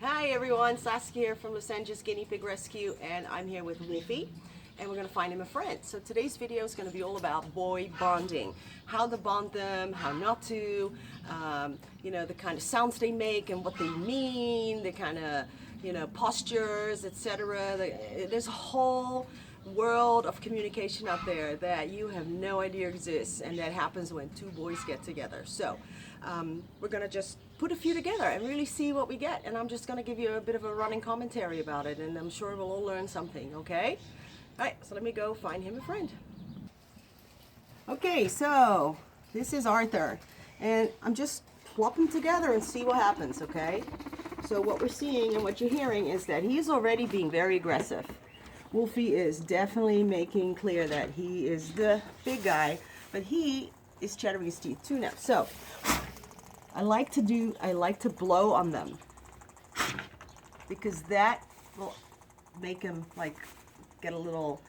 Hi everyone, Saskia here from Los Angeles Guinea Pig Rescue, and I'm here with Wolfie, and we're going to find him a friend. So today's video is going to be all about boy bonding, how to bond them, how not to, you know, the kind of sounds they make and what they mean, the kind of, you know, postures, etc. There's a whole world of communication out there that you have no idea exists, and that happens when two boys get together. So we're gonna just put a few together and really see what we get, and I'm just gonna give you a bit of a running commentary about it, and I'm sure we'll all learn something. Okay, all right, so let me go find him a friend. Okay, so this is Arthur, and I'm just plop them together and see what happens. Okay, so what we're seeing and what you're hearing is that he's already being very aggressive. Wolfie is definitely making clear that he is the big guy, but he is chattering his teeth too now. So I like to blow on them, because that will make them like get a little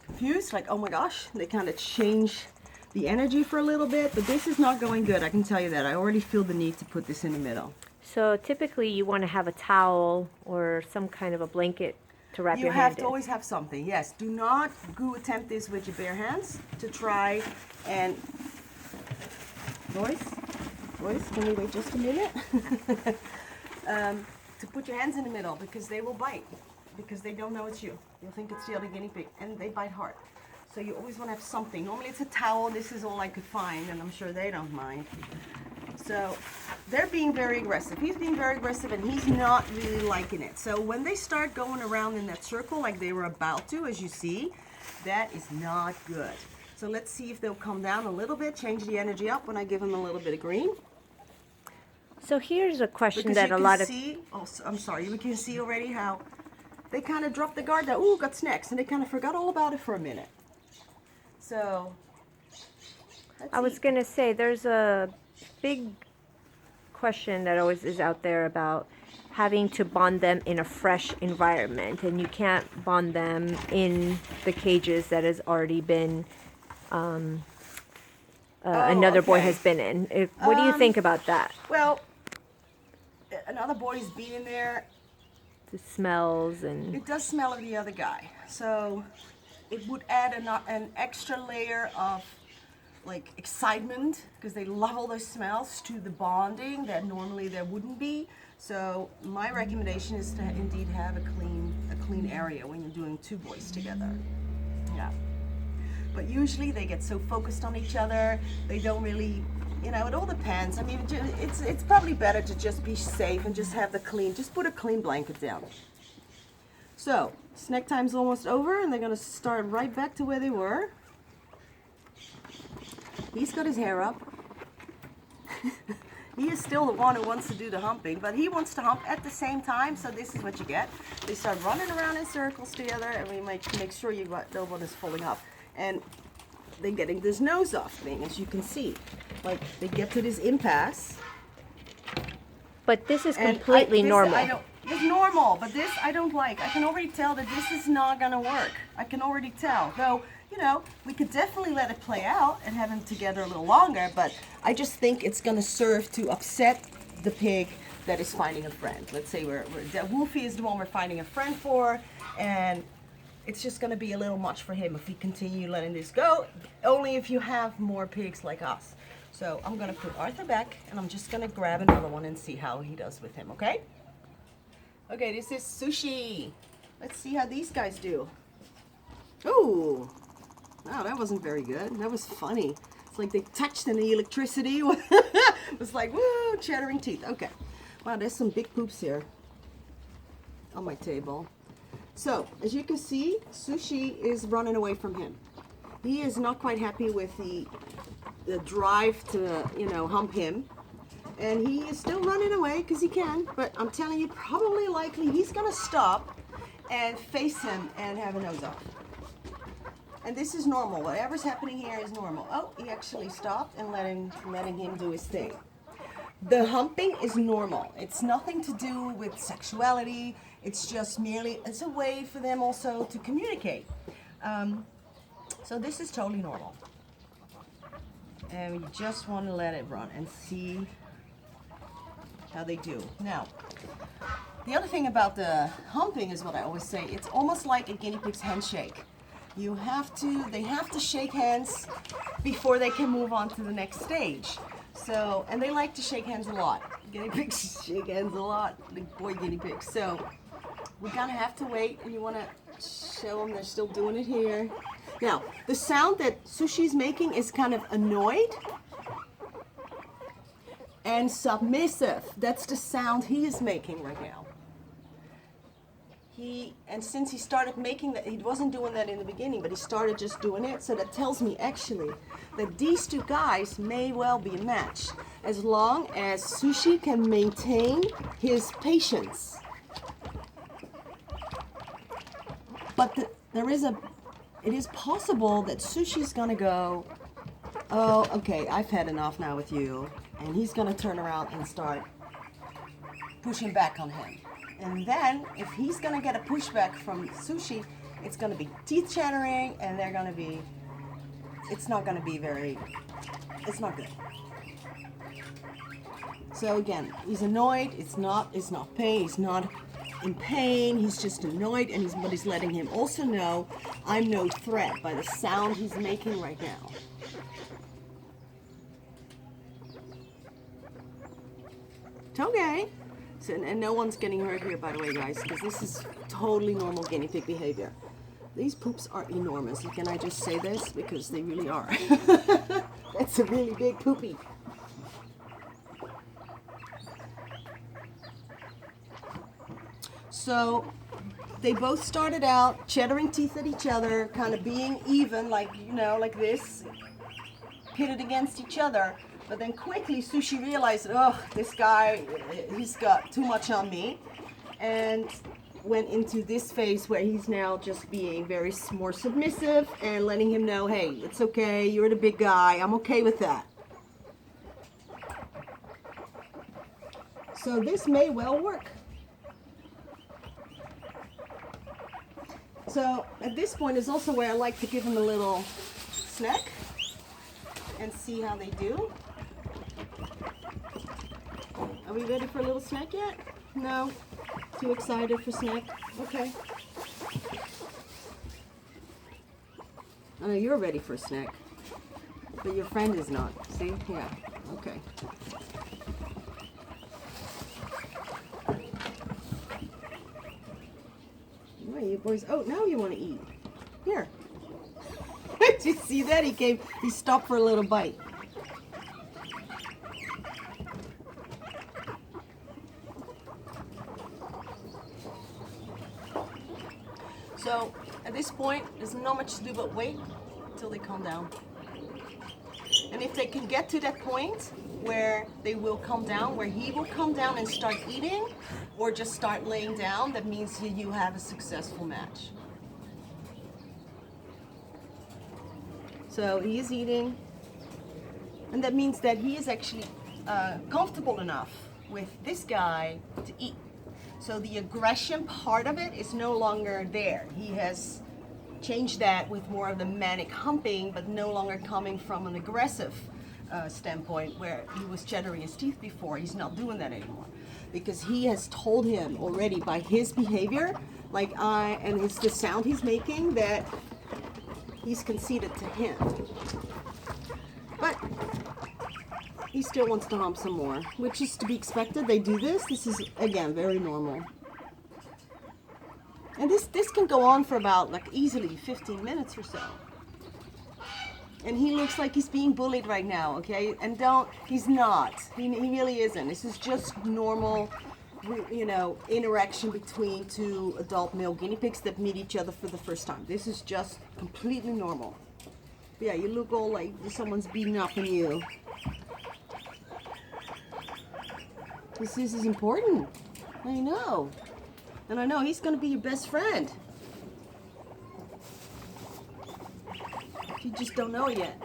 confused, like, oh my gosh, they kind of change the energy for a little bit. But this is not going good, I can tell you that. I already feel the need to put this in the middle. So typically you want to have a towel or some kind of a blanket to wrap your hand in. You have to always have something, yes. Do not go attempt this with your bare hands to try and... Boys, can you wait just a minute? To put your hands in the middle, because they will bite, because they don't know it's you. You'll think it's the other guinea pig, and they bite hard. So you always want to have something. Normally it's a towel. This is all I could find, and I'm sure they don't mind. So they're being very aggressive. He's being very aggressive, and he's not really liking it. So when they start going around in that circle like they were about to, as you see, that is not good. So let's see if they'll come down a little bit, change the energy up when I give them a little bit of green. So here's a question Because that you a can lot of... see, oh, I'm sorry, you can see already how they kind of dropped the guard down. Ooh, got snacks, and they kind of forgot all about it for a minute. So, I was going to say, there's a big question that always is out there about having to bond them in a fresh environment, and you can't bond them in the cages that has already been another boy has been in. What do you think about that? Well, another boy's been in there. The smells and... It does smell of the other guy, so it would add an extra layer of like excitement, because they love all those smells, to the bonding that normally there wouldn't be. So my recommendation is to indeed have a clean area when you're doing two boys together. Yeah. But usually they get so focused on each other, they don't really, you know, it all depends. I mean, it's probably better to just be safe and just have just put a clean blanket down. So, snack time's almost over, and they're gonna start right back to where they were. He's got his hair up. He is still the one who wants to do the humping, but he wants to hump at the same time, so this is what you get. They start running around in circles together, and we might make sure no one is falling off. And they're getting this nose off thing, as you can see. Like, they get to this impasse. But this is completely normal. It's normal, but this I don't like. I can already tell that this is not gonna work. I can already tell. Though, you know, we could definitely let it play out and have them together a little longer, but I just think it's gonna serve to upset the pig that is finding a friend. Let's say Wolfie is the one we're finding a friend for, and it's just gonna be a little much for him if we continue letting this go, only if you have more pigs like us. So I'm gonna put Arthur back, and I'm just gonna grab another one and see how he does with him, okay? Okay, this is Sushi. Let's see how these guys do. Ooh, wow, that wasn't very good. That was funny. It's like they touched and the electricity it was like, woo, chattering teeth. Okay, wow, there's some big poops here on my table. So, as you can see, Sushi is running away from him. He is not quite happy with the drive to, you know, hump him. And he is still running away because he can, but I'm telling you, probably likely he's gonna stop and face him and have a nose off. And this is normal. Whatever's happening here is normal. Oh, he actually stopped and letting him do his thing. The humping is normal. It's nothing to do with sexuality. It's just merely, it's a way for them also to communicate. So this is totally normal. And we just want to let it run and see how they do. Now, The other thing about the humping is what I always say, it's almost like a guinea pig's handshake. They have to shake hands before they can move on to the next stage. So, and they like to shake hands a lot. Guinea pigs shake hands a lot, big boy guinea pigs. So, we're gonna have to wait, and you wanna show them they're still doing it here. Now, the sound that Sushi's making is kind of annoyed and submissive. That's the sound he is making right now. And since he started making that, he wasn't doing that in the beginning, but he started just doing it. So that tells me actually that these two guys may well be a match, as long as Sushi can maintain his patience. But it is possible that Sushi's gonna go, oh, okay, I've had enough now with you, and he's gonna turn around and start pushing back on him. And then, if he's gonna get a pushback from Sushi, it's gonna be teeth chattering, and it's not gonna be it's not good. So again, he's annoyed, it's not pain, he's not in pain, he's just annoyed, but he's letting him also know, I'm no threat by the sound he's making right now. It's okay. So, and no one's getting hurt here, by the way, guys, because this is totally normal guinea pig behavior. These poops are enormous. Can I just say this? Because they really are. That's a really big poopy. So they both started out chattering teeth at each other, kind of being even, like, you know, like this, pitted against each other. But then quickly Sushi realized, oh, this guy, he's got too much on me, and went into this phase where he's now just being very more submissive and letting him know, hey, it's okay, you're the big guy, I'm okay with that. So this may well work. So at this point is also where I like to give him a little snack and see how they do. Are we ready for a little snack yet? No? Too excited for snack? Okay. I know you're ready for a snack, but your friend is not. See? Yeah. Okay. Right, you boys. Oh, now you want to eat. Here. Did you see that? He stopped for a little bite. So at this point, there's not much to do but wait until they calm down. And if they can get to that point where they will calm down, where he will calm down and start eating, or just start laying down, that means you have a successful match. So he is eating, and that means that he is actually comfortable enough with this guy to eat. So the aggression part of it is no longer there. He has changed that with more of the manic humping, but no longer coming from an aggressive standpoint where he was chattering his teeth before. He's not doing that anymore because he has told him already by his behavior, and it's the sound he's making, that he's conceded to him. But he still wants to hump some more, which is to be expected. They do this. This is, again, very normal. And this can go on for about, easily 15 minutes or so. And he looks like he's being bullied right now, okay? And he's not. He really isn't. This is just normal, interaction between two adult male guinea pigs that meet each other for the first time. This is just completely normal. But yeah, you look all like someone's beating up on you. This is important. I know. And I know he's going to be your best friend. You just don't know it yet.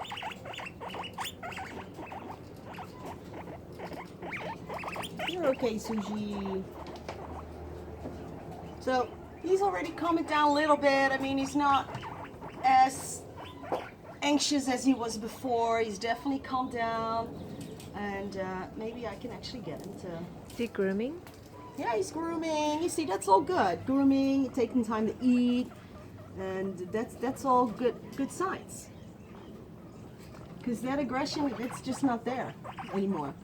You're okay, Suji. So, he's already calming down a little bit. I mean, he's not as anxious as he was before. He's definitely calmed down. And maybe I can actually get him to... Is he grooming? Yeah, he's grooming. You see, that's all good. Grooming, taking time to eat, and that's all good signs. Because that aggression, it's just not there anymore.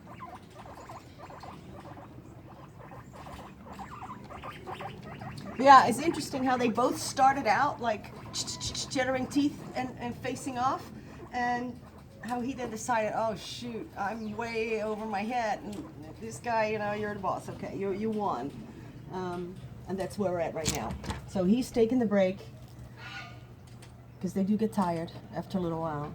Yeah, it's interesting how they both started out like chattering teeth and facing off, and how he then decided, oh shoot, I'm way over my head, and this guy, you know, you're the boss. Okay, you won, and that's where we're at right now. So he's taking the break because they do get tired after a little while,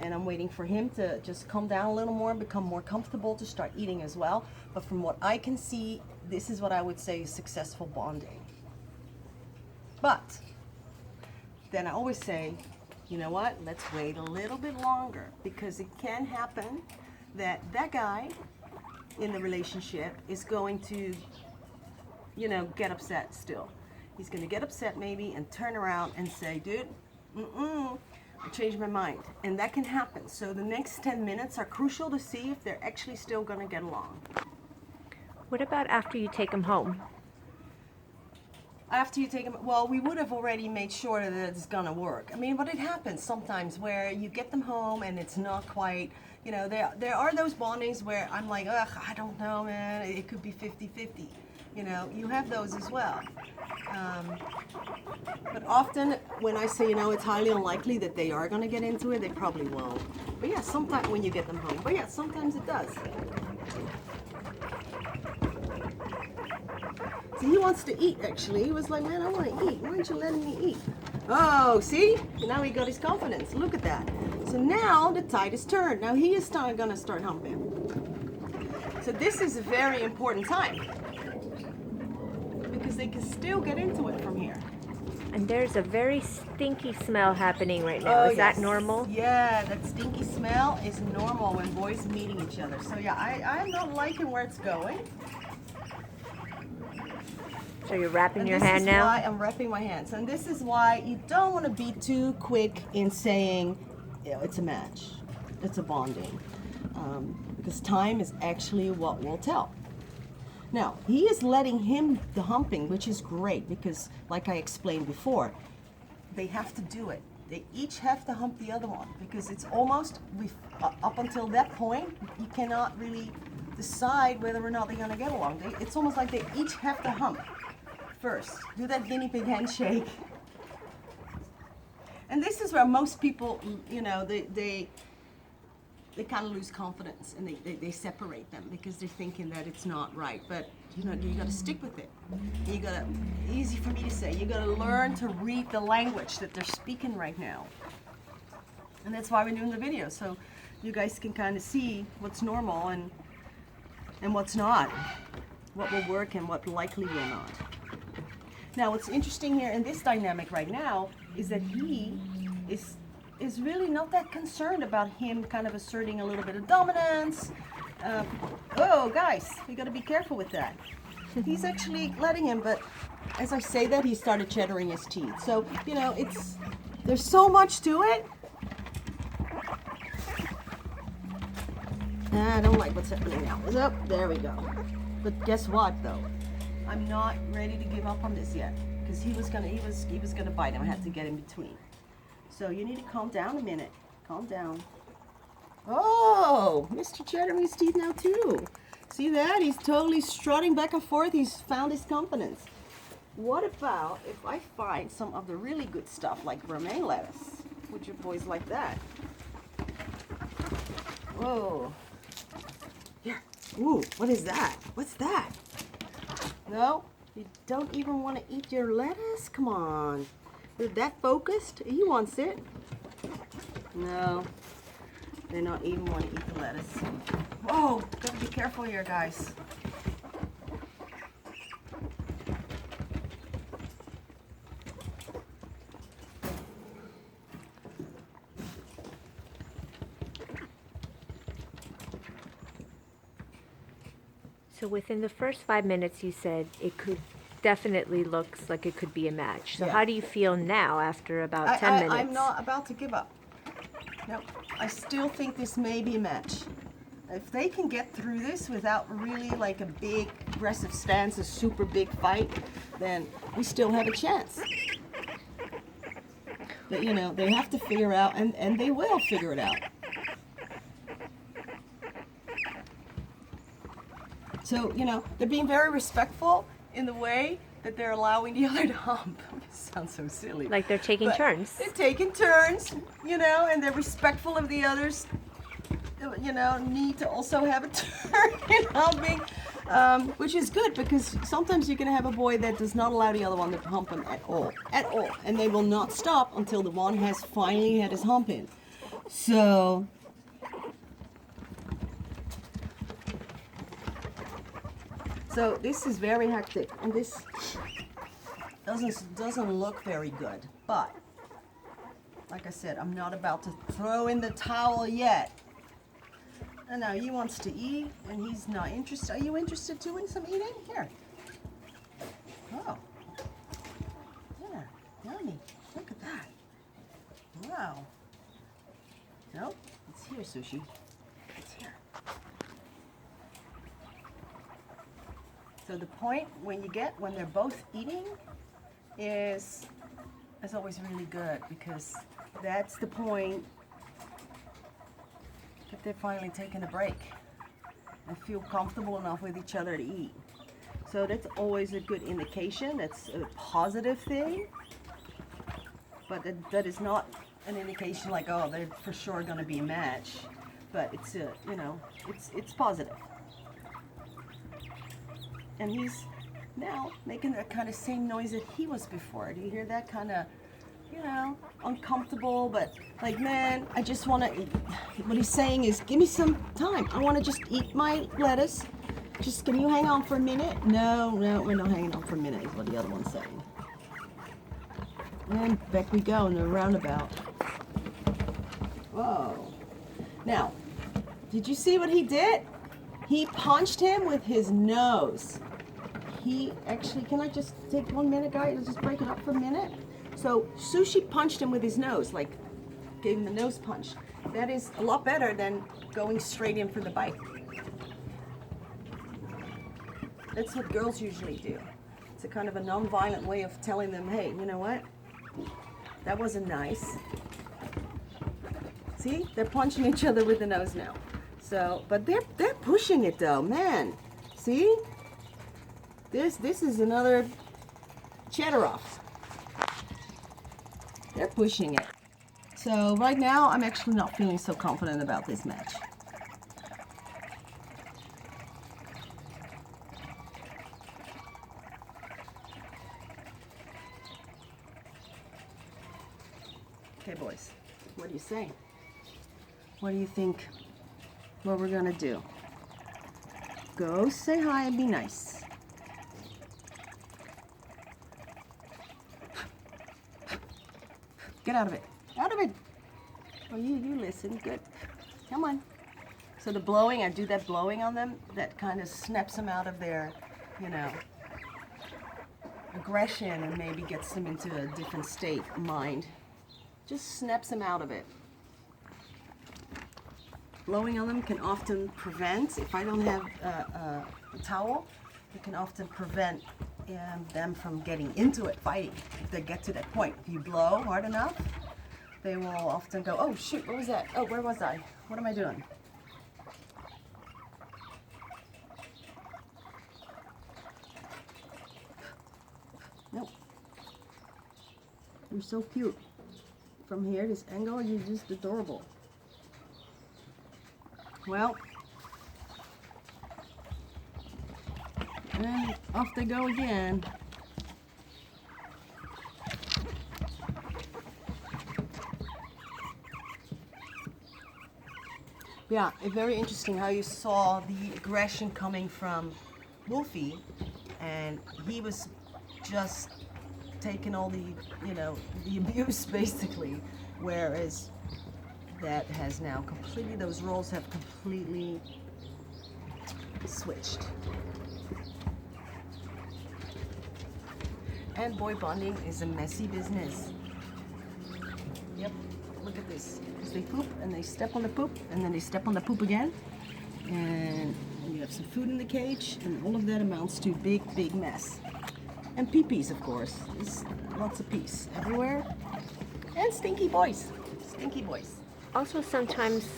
and I'm waiting for him to just calm down a little more, become more comfortable to start eating as well. But from what I can see, this is what I would say is successful bonding. But then I always say, you know what, let's wait a little bit longer, because it can happen that that guy in the relationship is going to, you know, get upset still. He's going to get upset maybe and turn around and say, dude, I changed my mind. And that can happen. So the next 10 minutes are crucial to see if they're actually still going to get along. What about after you take him home? After you take them, well, we would have already made sure that it's gonna work. I mean, but it happens sometimes where you get them home and it's not quite, you know, there are those bondings where I'm like, ugh, I don't know, man, it could be 50-50. You know, you have those as well. But often when I say, you know, it's highly unlikely that they are gonna get into it, they probably won't. But yeah, sometimes when you get them home, but yeah, sometimes it does. He wants to eat, actually. He was like, man, I want to eat. Why aren't you letting me eat? Oh, see? Now he got his confidence. Look at that. So now the tide is turned. Now he is going to start humping. So this is a very important time, because they can still get into it from here. And there's a very stinky smell happening right now. Is that normal? Yeah, that stinky smell is normal when boys meeting each other. So yeah, I'm not liking where it's going. So you're wrapping your hand now? now? Why I'm wrapping my hands. And this is why you don't want to be too quick in saying, you know, it's a match, it's a bonding. Because time is actually what will tell. Now, he is letting him the humping, which is great, because like I explained before, they have to do it. They each have to hump the other one, because it's almost, up until that point, you cannot really decide whether or not they're going to get along. It's almost like they each have to hump first. Do that guinea pig handshake. And this is where most people, you know, they kind of lose confidence, and they separate them because they're thinking that it's not right. But you know, you got to stick with it. You got to, easy for me to say, you got to learn to read the language that they're speaking right now. And that's why we're doing the video, so you guys can kind of see what's normal and what's not, what will work and what likely will not. Now, what's interesting here in this dynamic right now is that he is really not that concerned about him kind of asserting a little bit of dominance. Oh, guys, you got to be careful with that. He's actually letting him, but as I say that, he started chattering his teeth. So, you know, there's so much to it. I don't like what's happening now. Oh, there we go. But guess what, though? I'm not ready to give up on this yet, because he was gonna bite him. I had to get in between. So you need to calm down a minute. Calm down. Oh, Mr. Chattering his teeth now too. See that? He's totally strutting back and forth. He's found his confidence. What about if I find some of the really good stuff like romaine lettuce? Would you boys like that? Whoa. Here. Ooh, what is that? What's that? No, you don't even want to eat your lettuce? Come on. You're that focused? He wants it. No, they don't even want to eat the lettuce. Whoa, gotta be careful here, guys. So within the first 5 minutes, you said it could definitely looks like it could be a match. So Yeah. how do you feel now after about 10 minutes? I'm not about to give up. No, I still think this may be a match. If they can get through this without really like a big aggressive stance, a super big fight, then we still have a chance. But you know, they have to figure out, and they will figure it out. So, you know, they're being very respectful in the way that they're allowing the other to hump. It sounds so silly. Like they're taking turns. They're taking turns, you know, and they're respectful of the others, you know, need to also have a turn in humping, which is good because sometimes you can have a boy that does not allow the other one to hump him at all, and they will not stop until the one has finally had his hump in. So, this is very hectic, and this doesn't look very good, but like I said, I'm not about to throw in the towel yet. And now he wants to eat, and he's not interested. Are you interested too in some eating? Here. Oh. Yeah, yummy. Look at that. Wow. Nope, it's here, Sushi. It's here. So the point when they're both eating is always really good, because that's the point that they're finally taking a break and feel comfortable enough with each other to eat. So that's always a good indication. That's a positive thing, but that is not an indication like, oh, they're for sure going to be a match. But it's a, you know, it's positive. And he's now making that kind of same noise that he was before. Do you hear that kind of, you know, uncomfortable, but like, man, I just want to, what he's saying is, give me some time. I want to just eat my lettuce. Just, can you hang on for a minute? No, we're not hanging on for a minute, is what the other one's saying. And back we go in the roundabout. Whoa. Now, did you see what he did? He punched him with his nose. He actually, can I just take 1 minute, guys? Let's just break it up for a minute. So Sushi punched him with his nose, like gave him the nose punch. That is a lot better than going straight in for the bite. That's what girls usually do. It's a kind of a non-violent way of telling them, hey, you know what? That wasn't nice. See, they're punching each other with the nose now. So, but they're pushing it though, man. See? This is another cheddar off. They're pushing it. So right now, I'm actually not feeling so confident about this match. Okay, boys, what do you say? What do you think what we're gonna do? Go say hi and be nice. Get out of it. Out of it. Oh, you listen. Good. Come on. So the blowing, I do that blowing on them, that kind of snaps them out of their, you know, aggression, and maybe gets them into a different state of mind. Just snaps them out of it. Blowing on them can often prevent, if I don't have a towel, it can often prevent them from getting into it, fighting, if they get to that point. If you blow hard enough, they will often go, oh shoot, what was that? Oh, where was I? What am I doing? Nope. You're so cute. From here, this angle, you're just adorable. Well, and off they go again. Yeah, it's very interesting how you saw the aggression coming from Wolfie, and he was just taking all the, you know, the abuse basically, whereas that has now completely, those roles have completely switched. And boy bonding is a messy business. Yep, look at this. Because they poop and they step on the poop and then they step on the poop again. And you have some food in the cage, and all of that amounts to big, big mess. And pee-pees, of course. There's lots of pees everywhere. And stinky boys. Stinky boys. Also, sometimes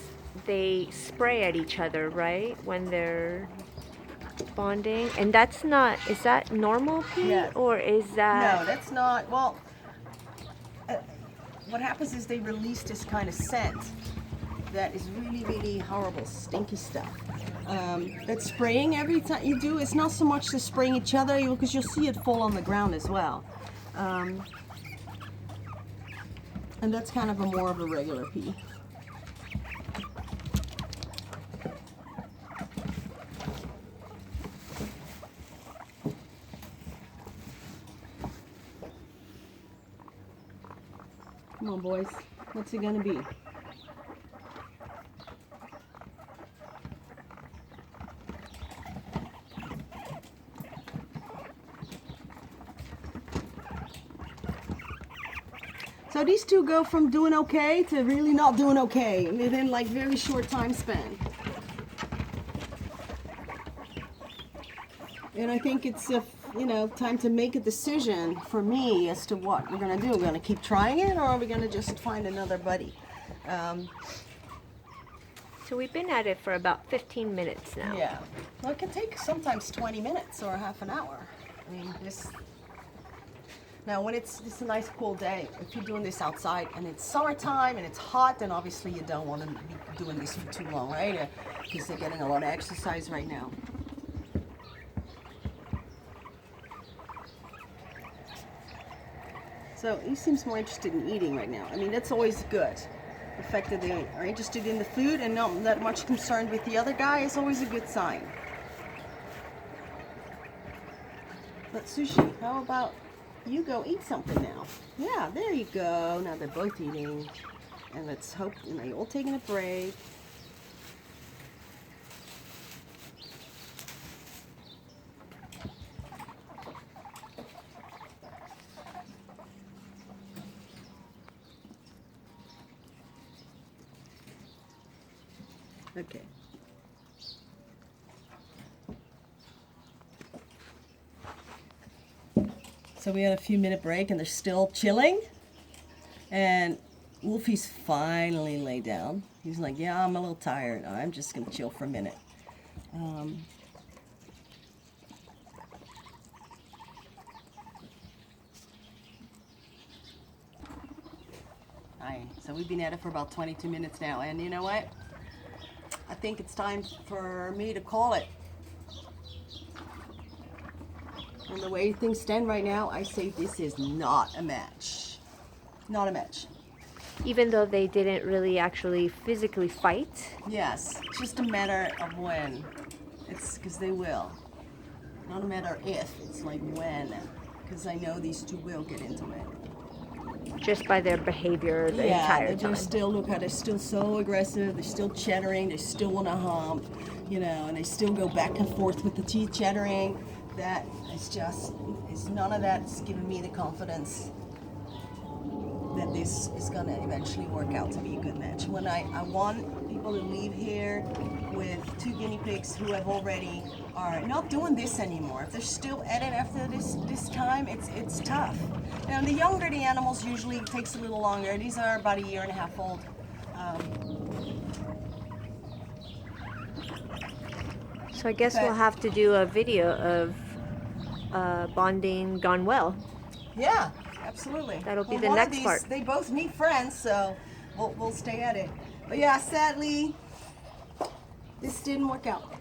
they spray at each other, right? When they're bonding. And that's not, is that normal pee? Yeah. Or is that... No, that's not, well, what happens is they release this kind of scent that is really, really horrible, stinky stuff. That spraying every time you do, it's not so much the spraying each other, because you'll see it fall on the ground as well. And that's kind of more of a regular pee. Come on, boys. What's it gonna be? So these two go from doing okay to really not doing okay within like very short time span. And I think it's time to make a decision for me as to what we're gonna do. We're gonna keep trying it, or are we gonna just find another buddy? So we've been at it for about 15 minutes now. Yeah. Well, it can take sometimes 20 minutes or half an hour. I mean, this. Now, when it's a nice cool day, if you're doing this outside and it's summertime and it's hot, then obviously you don't want to be doing this for too long, right? Because they're getting a lot of exercise right now. So he seems more interested in eating right now. I mean, that's always good. The fact that they are interested in the food and not that much concerned with the other guy is always a good sign. But Sushi, how about you go eat something now? Yeah, there you go. Now they're both eating. And let's hope, you're all taking a break. Okay. So we had a few minute break and they're still chilling. And Wolfie's finally laid down. He's like, yeah, I'm a little tired. I'm just going to chill for a minute. So we've been at it for about 22 minutes now. And you know what? I think it's time for me to call it. And the way things stand right now, I say this is not a match. Not a match. Even though they didn't really actually physically fight? Yes, it's just a matter of when. It's because they will. Not a matter if, it's like when. Because I know these two will get into it. Just by their behavior the entire time. They're still, look how they're still so aggressive, they're still chattering, they still want to hump, and they still go back and forth with the teeth chattering. That is just, none of that's giving me the confidence that this is going to eventually work out to be a good match. When I want people to leave here with two guinea pigs who have already are not doing this anymore. If they're still at it after this time, it's tough. Now, the younger the animals usually it takes a little longer. These are about 1.5 years old. So I guess we'll have to do a video of bonding gone well. Yeah, absolutely. That'll be the next part. They both need friends, so we'll stay at it. But yeah, sadly, this didn't work out.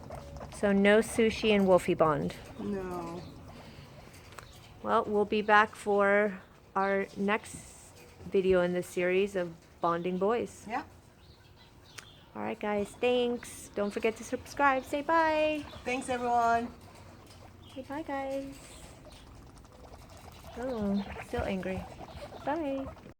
So no Sushi and Wolfie bond. No. Well, we'll be back for our next video in this series of bonding boys. Yeah. All right, guys. Thanks. Don't forget to subscribe. Say bye. Thanks, everyone. Say bye, guys. Oh, still angry. Bye.